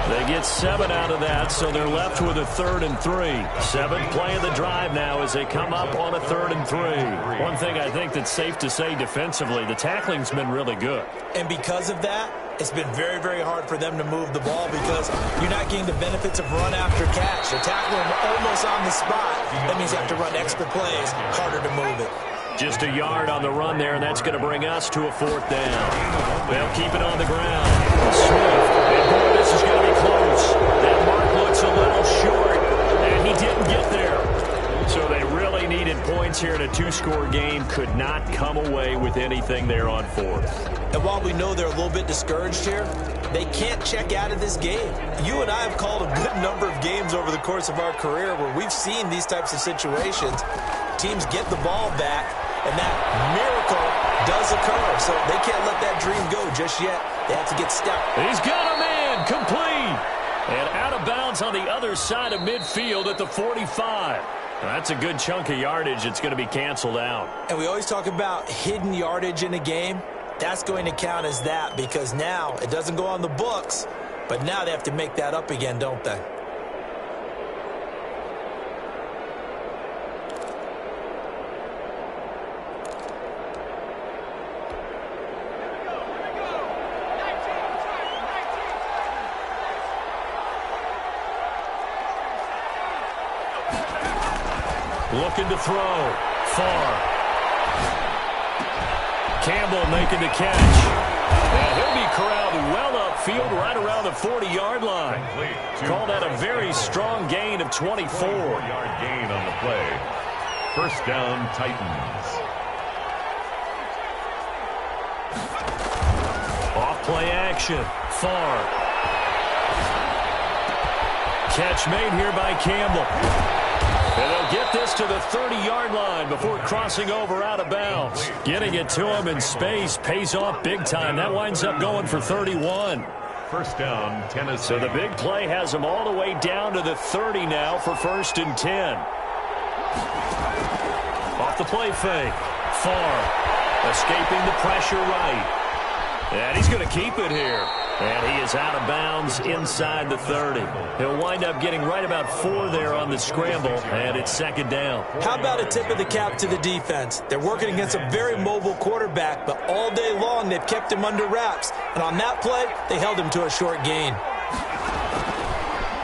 Speaker 4: They get 7 out of that, so they're left with a 3rd and 3. 7th play of the drive now as they come up on a 3rd and 3. One thing I think that's safe to say defensively, the tackling's been really good.
Speaker 6: And because of that, it's been very, very hard for them to move the ball because you're not getting the benefits of run after catch. They're tackling almost on the spot. That means you have to run extra plays, harder to move it.
Speaker 4: Just a yard on the run there, and that's going to bring us to a 4th down. They'll keep it on the ground. Swift, and boy, this is going to be close. That mark looks a little short, and he didn't get there. So they really needed points here in a 2-score game. Could not come away with anything there on 4th.
Speaker 6: And while we know they're a little bit discouraged here, they can't check out of this game. You and I have called a good number of games over the course of our career where we've seen these types of situations. Teams get the ball back, and that miracle does occur. So they can't let that dream go just yet. They have to get stepped.
Speaker 4: He's got a man, complete. And out of bounds on the other side of midfield at the 45. That's a good chunk of yardage. It's going to be canceled out.
Speaker 6: And we always talk about hidden yardage in a game. That's going to count as that because now it doesn't go on the books, but now they have to make that up again, don't they?
Speaker 4: Looking to throw. Far. Campbell making the catch. And he'll be corralled well upfield right around the 40-yard line. Call that a very strong gain of 24.
Speaker 5: 4-yard gain on the play. First down, Titans.
Speaker 4: Off play action. Far. Catch made here by Campbell. And they'll get this to the 30-yard line before crossing over out of bounds. Getting it to him in space pays off big time. That winds up going for 31.
Speaker 5: First down, Tennessee.
Speaker 4: So the big play has them all the way down to the 30 now for 1st and 10. Off the play fake. Far. Escaping the pressure right. And he's going to keep it here. And he is out of bounds inside the 30. He'll wind up getting right about 4 there on the scramble, and it's 2nd down.
Speaker 6: How about a tip of the cap to the defense? They're working against a very mobile quarterback, but all day long they've kept him under wraps. And on that play, they held him to a short gain.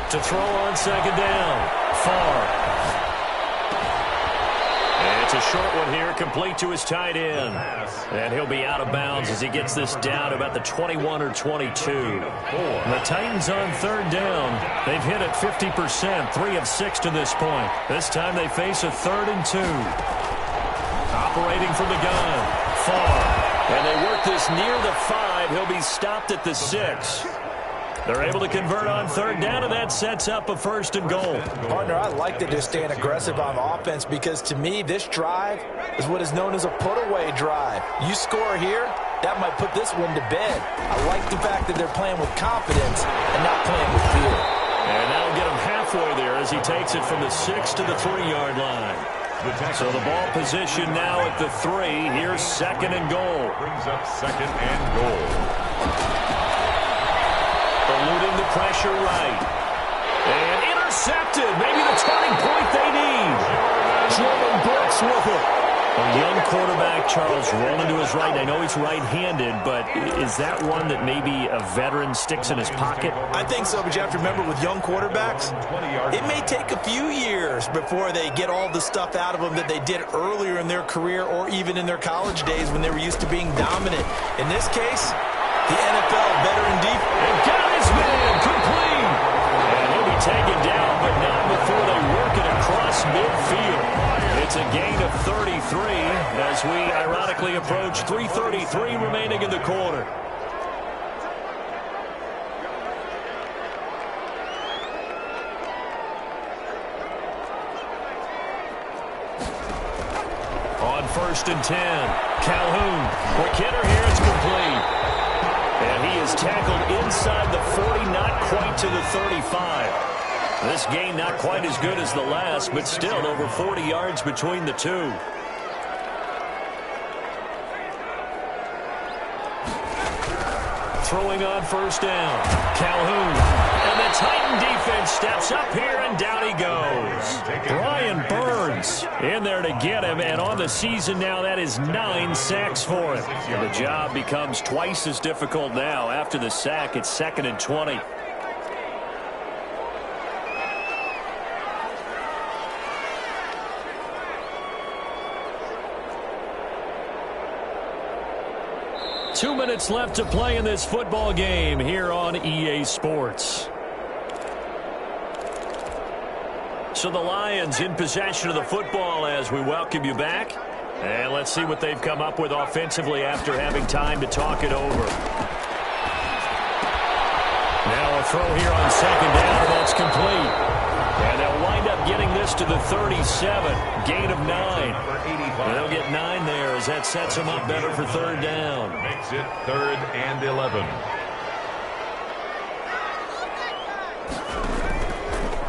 Speaker 4: To throw on 2nd down. Far. It's a short one here, complete to his tight end. And he'll be out of bounds as he gets this down about the 21 or 22. And the Titans on 3rd down. They've hit it 50%, 3 of 6 to this point. This time they face a 3rd and 2. Operating from the gun. Far. And they work this near the 5. He'll be stopped at the 6. They're able to convert on 3rd down, and that sets up a 1st and goal.
Speaker 6: Partner, I like that they're staying aggressive on offense because, to me, this drive is what is known as a put-away drive. You score here, that might put this one to bed. I like the fact that they're playing with confidence and not playing with fear.
Speaker 4: And that'll get him halfway there as he takes it from the 6 to the 3-yard line. So the ball position now at the 3. Here's 2nd and goal.
Speaker 5: Brings up 2nd and goal.
Speaker 4: Eluding the pressure right. And intercepted. Maybe the turning point they need. Jordan Brooks with it. A young quarterback, Charles, rolling to his right. I know he's right-handed, but is that one that maybe a veteran sticks in his pocket?
Speaker 6: I think so, but you have to remember with young quarterbacks, it may take a few years before they get all the stuff out of them that they did earlier in their career or even in their college days when they were used to being dominant. In this case, the NFL veteran deep.
Speaker 4: And got his man complete. And he'll be taken down, but not before they work it across midfield. It's a gain of 33 as we ironically approach 3:33 remaining in the quarter. On 1st and 10, Calhoun. Quick hitter here, it's complete. And he is tackled inside the 40, not quite to the 35. This gain not quite as good as the last, but still over 40 yards between the two. Throwing on 1st down, Calhoun. And the Titan defense steps up here, and down he goes. Brian Burns in there to get him, and on the season now, that is 9 sacks for him. And the job becomes twice as difficult now. After the sack, it's 2nd and 20. Two minutes left to play in this football game here on EA Sports. So the Lions in possession of the football as we welcome you back. And let's see what they've come up with offensively after having time to talk it over. Now a throw here on 2nd down, and that's complete. And they'll wind up getting this to the 37. Gain of 9. And they'll get 9 there as that sets them up better for 3rd down.
Speaker 5: Makes it 3rd and 11.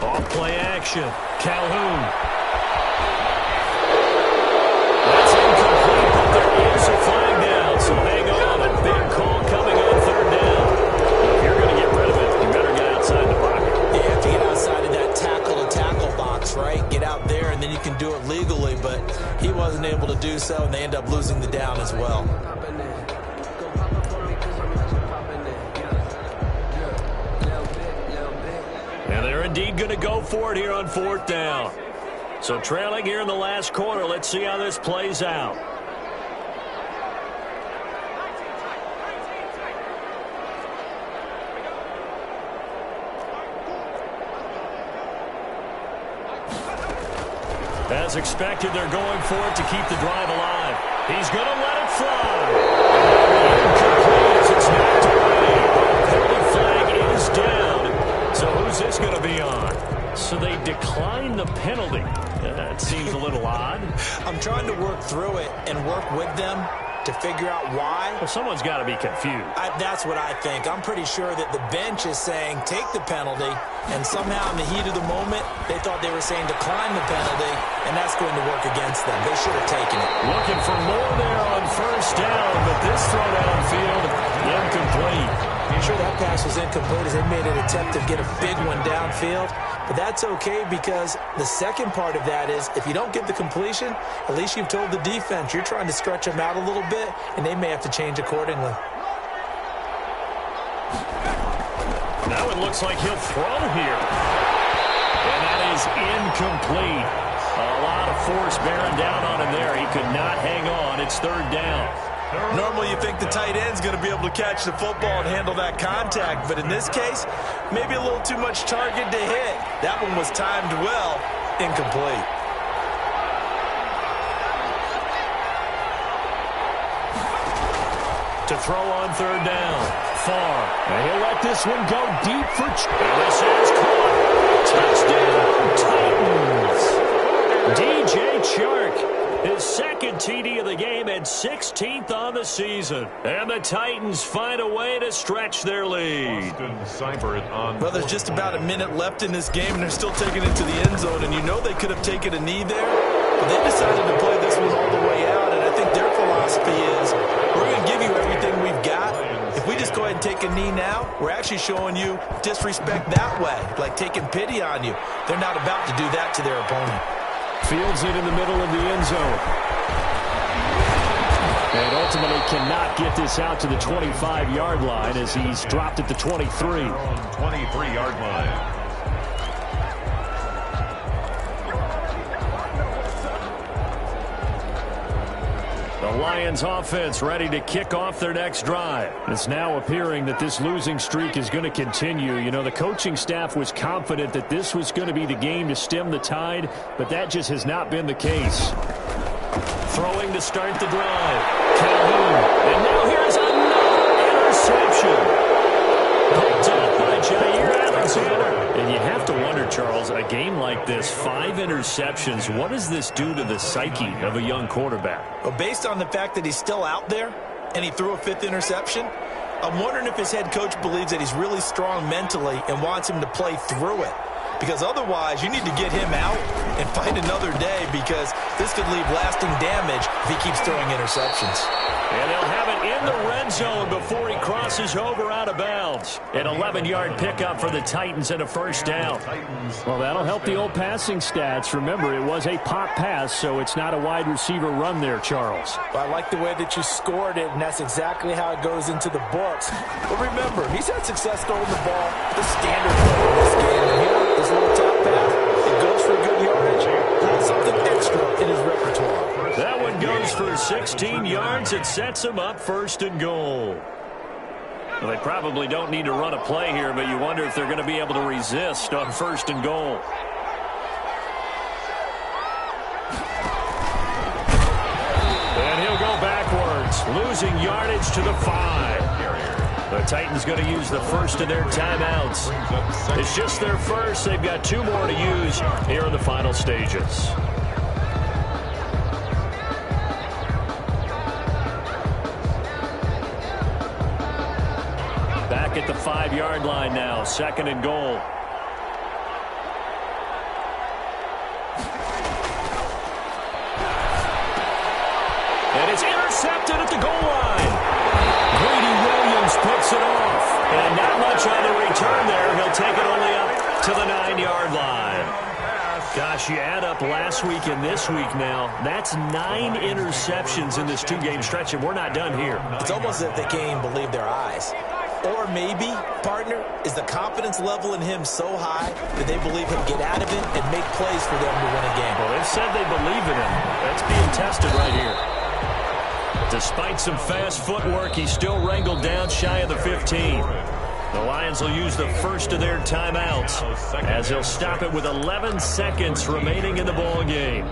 Speaker 4: Off play action. Calhoun. That's incomplete, but there is a flag down. So hang on. A big call coming on 3rd down. If you're going to get rid of it, you better get outside the pocket.
Speaker 6: You have to get outside of that tackle-to-tackle box, right? Get out there, and then you can do it legally, but he wasn't able to do so, and they end up losing the down as well.
Speaker 4: And they're indeed going to go for it here on 4th down. So trailing here in the last quarter, let's see how this plays out. As expected, they're going for it to keep the drive alive. He's going to let it fly. Incomplete as it's knocked away. The flag is down. So who's this going to be on? So they decline the penalty. That seems a little odd.
Speaker 6: I'm trying to work through it and work with them to figure out why.
Speaker 4: Well, someone's got to be confused.
Speaker 6: That's what I think. I'm pretty sure that the bench is saying take the penalty, and somehow in the heat of the moment, they thought they were saying decline the penalty, and that's going to work against them. They should have taken it.
Speaker 4: Looking for more there on 1st down, but this throw downfield, incomplete.
Speaker 6: I'm sure that pass was incomplete as they made an attempt to get a big one downfield. But that's okay because the second part of that is if you don't get the completion, at least you've told the defense you're trying to stretch them out a little bit, and they may have to change accordingly.
Speaker 4: Now it looks like he'll throw here. And that is incomplete. A lot of force bearing down on him there. He could not hang on. It's 3rd down.
Speaker 6: Normally you think the tight end's going to be able to catch the football and handle that contact, but in this case, maybe a little too much target to hit. That one was timed well, incomplete.
Speaker 4: To throw on 3rd down. Far. And he'll let this one go deep for... And this is caught. Touchdown, Titans. DJ Chark. His 2nd TD of the game and 16th on the season. And the Titans find a way to stretch their lead.
Speaker 6: Well, there's just about a minute left in this game, and they're still taking it to the end zone. And you know they could have taken a knee there, but they decided to play this one all the way out. And I think their philosophy is, we're going to give you everything we've got. If we just go ahead and take a knee now, we're actually showing you disrespect that way, like taking pity on you. They're not about to do that to their opponent.
Speaker 4: Fields it in the middle of the end zone. And ultimately cannot get this out to the 25-yard line as he's dropped at the 23.
Speaker 5: 23-yard line.
Speaker 4: The Lions offense ready to kick off their next drive. It's now appearing that this losing streak is going to continue. You know, the coaching staff was confident that this was going to be the game to stem the tide, but that just has not been the case. Throwing to start the drive. Calhoun. And now here's another interception. Picked up by Jair Alexander. And you have to wonder, Charles, a game like this, 5 interceptions, what does this do to the psyche of a young quarterback?
Speaker 6: Well, based on the fact that he's still out there and he threw a 5th interception, I'm wondering if his head coach believes that he's really strong mentally and wants him to play through it. Because otherwise, you need to get him out and find another day, because this could leave lasting damage if he keeps throwing interceptions.
Speaker 4: And they'll have it in the red zone before he crosses over out of bounds. An 11-yard pickup for the Titans and a first down. Well, that'll help the old passing stats. Remember, it was a pop pass, so it's not a wide receiver run there, Charles.
Speaker 6: Well, I like the way that you scored it, and that's exactly how it goes into the books. But remember, he's had success throwing the ball the standard way in this game. And here, this little top pass, it goes for good yardage. That's something extra in his repertoire.
Speaker 4: That one goes for 16 yards. It sets him up 1st and goal. Well, they probably don't need to run a play here, but you wonder if they're going to be able to resist on 1st and goal. And he'll go backwards, losing yardage to the 5. The Titans going to use the first of their timeouts. It's just their first. They've got 2 more to use here in the final stages. Back at the 5-yard line now, 2nd and goal. And it's intercepted at the goal line. Greedy Williams picks it off. And not much on the return there. He'll take it only up to the 9-yard line. Gosh, you add up last week and this week now. That's 9 interceptions in this 2-game stretch, and we're not done here.
Speaker 6: It's almost as if they can't even believe their eyes. Or maybe, partner, is the confidence level in him so high that they believe he'll get out of it and make plays for them to win a game.
Speaker 4: Well, they've said they believe in him. That's being tested right here. Despite some fast footwork, he's still wrangled down shy of the 15. The Lions will use the first of their timeouts as they'll stop it with 11 seconds remaining in the ball game.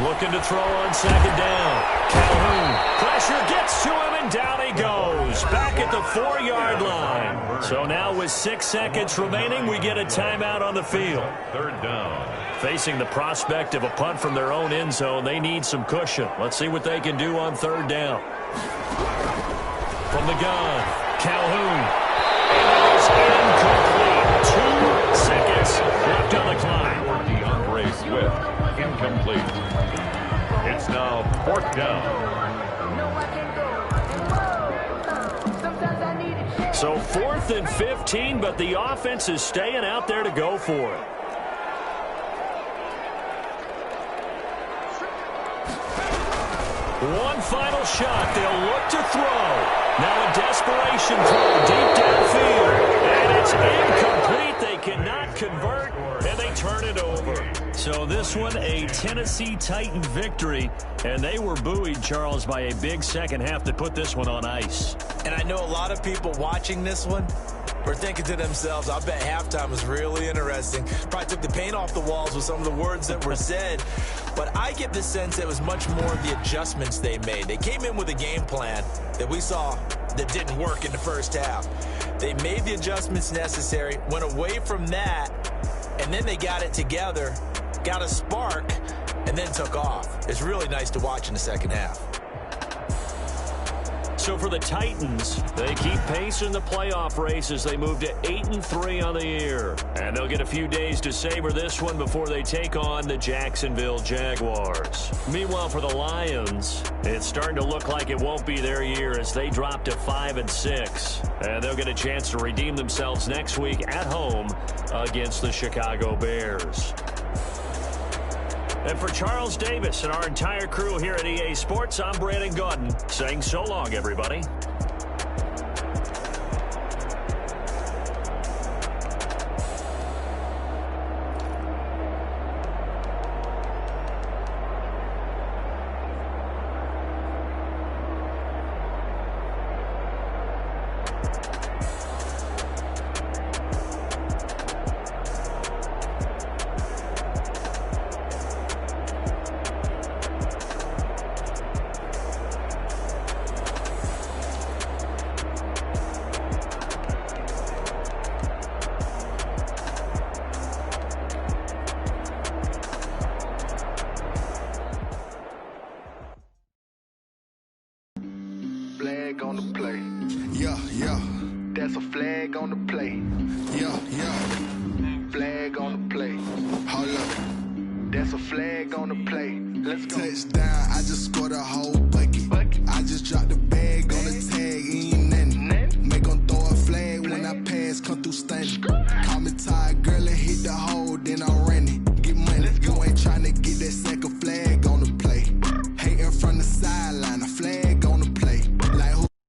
Speaker 4: Looking to throw on 2nd down. Calhoun. Pressure gets to him, and down he goes. Back at the 4-yard line. So now with 6 seconds remaining, we get a timeout on the field.
Speaker 5: 3rd down.
Speaker 4: Facing the prospect of a punt from their own end zone, they need some cushion. Let's see what they can do on 3rd down. From the gun, Calhoun. And it is incomplete. 2 seconds left on the clock.
Speaker 5: DeAndre Swift, incomplete. It's now 4th down.
Speaker 4: So 4th and 15, but the offense is staying out there to go for it. One final shot. They'll look to throw. Now a desperation throw deep downfield. And it's incomplete. They cannot convert, and they turn it over. So this one, a Tennessee Titan victory, and they were buoyed, Charles, by a big second half that put this one on ice.
Speaker 6: And I know a lot of people watching this one were thinking to themselves, I bet halftime was really interesting. Probably took the paint off the walls with some of the words that were said. But I get the sense it was much more of the adjustments they made. They came in with a game plan that we saw that didn't work in the first half. They made the adjustments necessary, went away from that, and then they got it together, got a spark, and then took off. It's really nice to watch in the second half.
Speaker 4: So for the Titans, they keep pace in the playoff race as they move to 8-3 on the year. And they'll get a few days to savor this one before they take on the Jacksonville Jaguars. Meanwhile, for the Lions, it's starting to look like it won't be their year as they drop to 5-6. And they'll get a chance to redeem themselves next week at home against the Chicago Bears. And for Charles Davis and our entire crew here at EA Sports, I'm Brandon Gaudin saying so long, everybody.
Speaker 2: Flag on the play. Yeah, yeah. That's a flag on the play. Yeah, yeah. Flag on the play. Hold up. That's a flag on the play. Let's go. Touchdown, I just scored a whole bucket. I just dropped the ball.